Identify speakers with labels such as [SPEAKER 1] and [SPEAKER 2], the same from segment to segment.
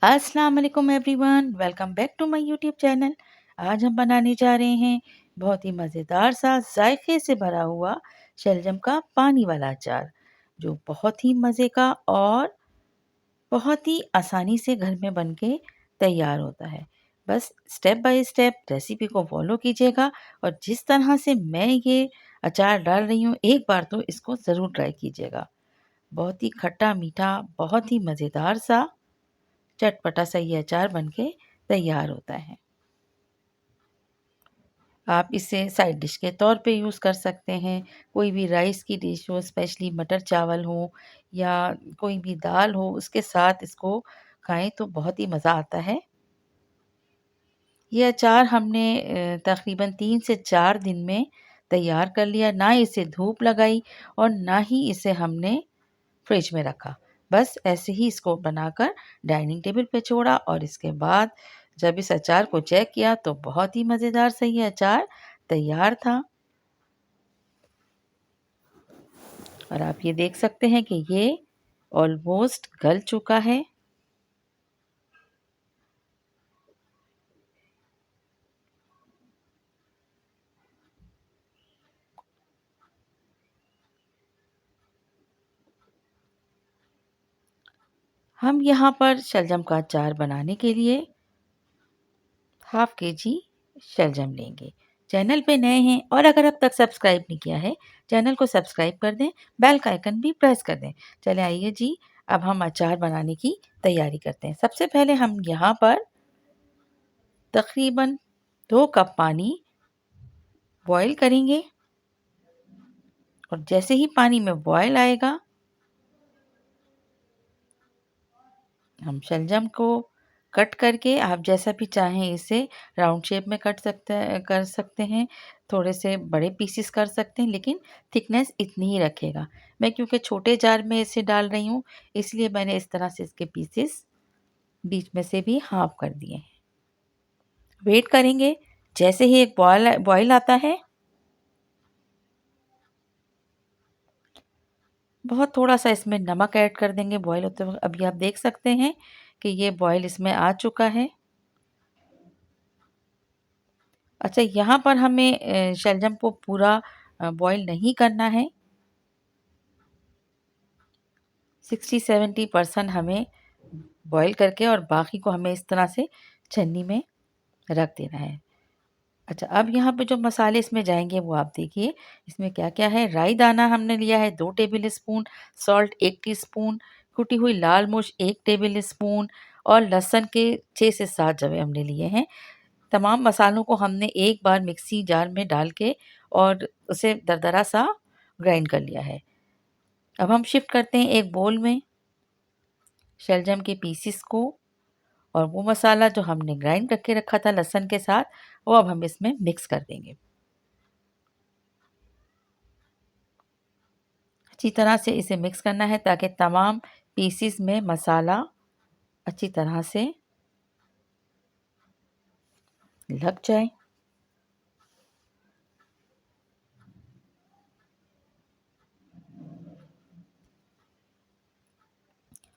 [SPEAKER 1] अस्सलाम वालेकुम everyone, welcome back to my YouTube channel. आज हम बनाने जा रहे हैं बहुत ही मज़ेदार सा जायके से भरा हुआ शलजम का पानी वाला अचार, जो बहुत ही मज़े का और बहुत ही आसानी से घर में बन के तैयार होता है। बस स्टेप बाय स्टेप रेसिपी को फॉलो कीजिएगा और जिस तरह से मैं ये अचार डाल रही हूँ, एक बार तो इसको ज़रूर ट्राई कीजिएगा। बहुत ही खट्टा मीठा, बहुत ही मज़ेदार सा चटपटा सा ये अचार बनके तैयार होता है। आप इसे साइड डिश के तौर पे यूज़ कर सकते हैं। कोई भी राइस की डिश हो, स्पेशली मटर चावल हो या कोई भी दाल हो, उसके साथ इसको खाएँ तो बहुत ही मज़ा आता है। ये अचार हमने तकरीबन 3 से 4 दिन में तैयार कर लिया। ना इसे धूप लगाई और ना ही इसे हमने फ्रिज में रखा। बस ऐसे ही इसको बनाकर डाइनिंग टेबल पे छोड़ा और इसके बाद जब इस अचार को चेक किया तो बहुत ही मज़ेदार सा ये अचार तैयार था। और आप ये देख सकते हैं कि ये ऑलमोस्ट गल चुका है। हम यहाँ पर शलजम का अचार बनाने के लिए हाफ केजी शलजम लेंगे। चैनल पे नए हैं और अगर अब तक सब्सक्राइब नहीं किया है, चैनल को सब्सक्राइब कर दें, बेल का आइकन भी प्रेस कर दें। चले आइए जी, अब हम अचार बनाने की तैयारी करते हैं। सबसे पहले हम यहाँ पर तकरीबन 2 कप पानी बॉईल करेंगे और जैसे ही पानी में बॉईल आएगा, हम शलजम को कट करके आप जैसा भी चाहें इसे राउंड शेप में कर सकते हैं, थोड़े से बड़े पीसेस कर सकते हैं, लेकिन थिकनेस इतनी ही रखेगा। मैं क्योंकि छोटे जार में इसे डाल रही हूँ, इसलिए मैंने इस तरह से इसके पीसेस बीच में से भी हाफ कर दिए हैं। वेट करेंगे, जैसे ही एक बॉयल आता है, बहुत थोड़ा-सा इसमें नमक ऐड कर देंगे बॉयल होते वक़्त। अभी आप देख सकते हैं कि ये बॉयल इसमें आ चुका है। अच्छा, यहाँ पर हमें शलजम को पूरा बॉयल नहीं करना है। 60-70% हमें बॉयल करके और बाकी को हमें इस तरह से छन्नी में रख देना है। अच्छा, अब यहाँ पे जो मसाले इसमें जाएँगे वो आप देखिए, इसमें क्या-क्या है। राई दाना हमने लिया है 2 टेबल स्पून, सॉल्ट 1 टीस्पून, कुटी हुई लाल मिर्च 1 टेबल स्पून और लहसुन के 6 से 7 जवे हमने लिए हैं। तमाम मसालों को हमने एक बार मिक्सी जार में डाल के और उसे दरदरा सा ग्राइंड कर लिया है। अब हम शिफ्ट करते हैं एक बोल में शलजम के पीसेस को और वो मसाला जो हमने ग्राइंड करके रखा था लहसुन के साथ, वो अब हम इसमें मिक्स कर देंगे। अच्छी तरह से इसे मिक्स करना है ताकि तमाम पीसेस में मसाला अच्छी तरह से लग जाए।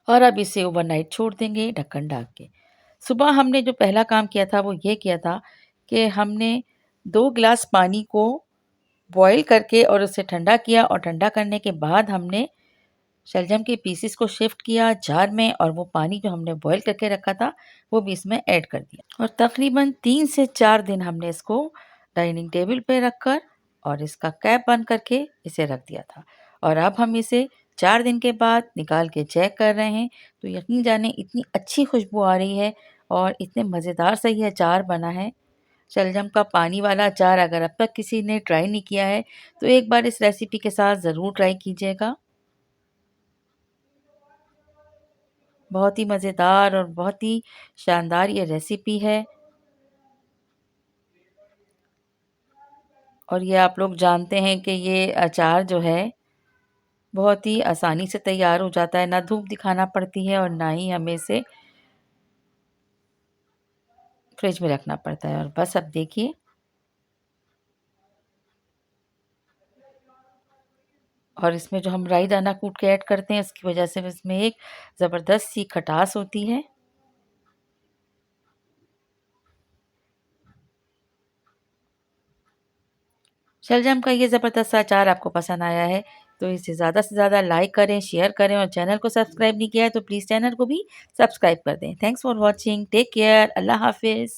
[SPEAKER 1] और अब इसे ओवरनाइट छोड़ देंगे ढक्कन ढक के। सुबह हमने जो पहला काम किया था वो ये किया था कि हमने 2 गिलास पानी को बॉईल करके और उसे ठंडा किया और ठंडा करने के बाद हमने शलजम के पीसेस को शिफ्ट किया जार में और वो पानी जो हमने बॉईल करके रखा था वो भी इसमें ऐड कर दिया। और तकरीबन 3 से 4 दिन हमने इसको डाइनिंग टेबल पे रखकर और इसका कैप बंद करके इसे रख दिया था। और अब हम इसे 4 दिन के बाद निकाल के चेक कर रहे हैं तो यकीन जाने इतनी अच्छी खुशबू आ रही है और इतने मज़ेदार सा ये अचार बना है। शलजम का पानी वाला अचार अगर अब तक किसी ने ट्राई नहीं किया है तो एक बार इस रेसिपी के साथ ज़रूर ट्राई कीजिएगा। बहुत ही मज़ेदार और बहुत ही शानदार ये रेसिपी है और ये आप लोग जानते हैं कि ये अचार जो है बहुत ही आसानी से तैयार हो जाता है, ना धूप दिखाना पड़ती है और ना ही हमें इसे फ्रिज में रखना पड़ता है। और बस अब देखिए, और इसमें जो हम राई दाना कूट के ऐड करते हैं उसकी वजह से इसमें एक ज़बरदस्त सी खटास होती है। शलजम का ये ज़बरदस्त सा अचार आपको पसंद आया है, तो इसे ज़्यादा से ज़्यादा लाइक करें, शेयर करें और चैनल को सब्सक्राइब नहीं किया है तो प्लीज़ चैनल को भी सब्सक्राइब कर दें। Thanks for watching, take care, अल्लाह हाफ़िज़।